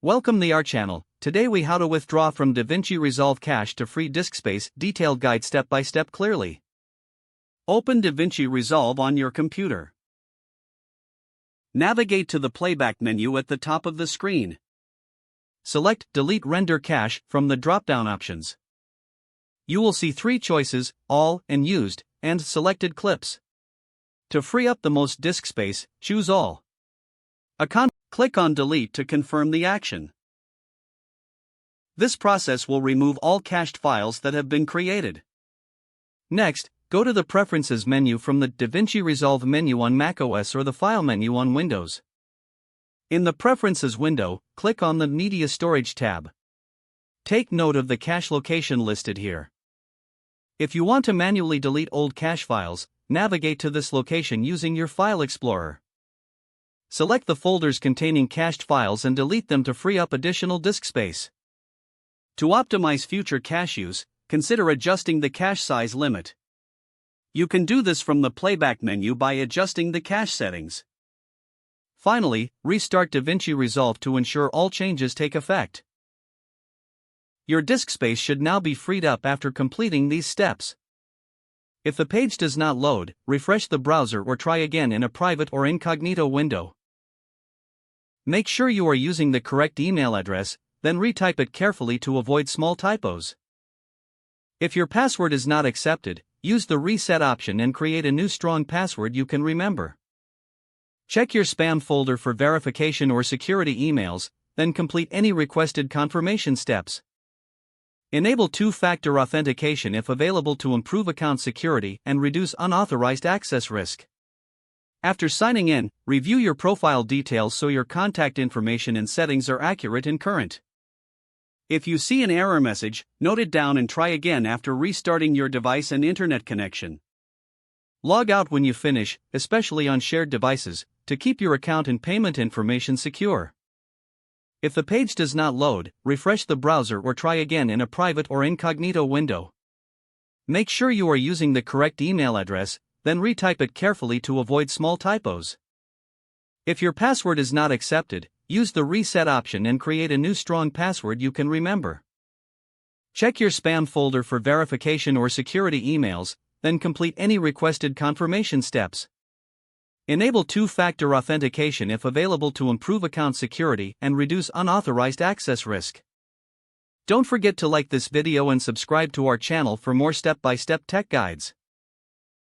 Welcome to our channel. Today we how to withdraw from DaVinci Resolve cache to free disk space, detailed guide step by step clearly. Open DaVinci Resolve on your computer. Navigate to the playback menu at the top of the screen. Select Delete Render Cache from the drop-down options. You will see three choices, All, and Used, and Selected Clips. To free up the most disk space, choose All. Click on Delete to confirm the action. This process will remove all cached files that have been created. Next, go to the Preferences menu from the DaVinci Resolve menu on macOS or the File menu on Windows. In the Preferences window, click on the Media Storage tab. Take note of the cache location listed here. If you want to manually delete old cache files, navigate to this location using your File Explorer. Select the folders containing cached files and delete them to free up additional disk space. To optimize future cache use, consider adjusting the cache size limit. You can do this from the playback menu by adjusting the cache settings. Finally, restart DaVinci Resolve to ensure all changes take effect. Your disk space should now be freed up after completing these steps. If the page does not load, refresh the browser or try again in a private or incognito window. Make sure you are using the correct email address, then retype it carefully to avoid small typos. If your password is not accepted, use the reset option and create a new strong password you can remember. Check your spam folder for verification or security emails, then complete any requested confirmation steps. Enable two-factor authentication if available to improve account security and reduce unauthorized access risk. After signing in, review your profile details so your contact information and settings are accurate and current. If you see an error message, note it down and try again after restarting your device and internet connection. Log out when you finish, especially on shared devices, to keep your account and payment information secure. If the page does not load, refresh the browser or try again in a private or incognito window. Make sure you are using the correct email address, then retype it carefully to avoid small typos. If your password is not accepted, use the reset option and create a new strong password you can remember. Check your spam folder for verification or security emails, then complete any requested confirmation steps. Enable two-factor authentication if available to improve account security and reduce unauthorized access risk. Don't forget to like this video and subscribe to our channel for more step-by-step tech guides.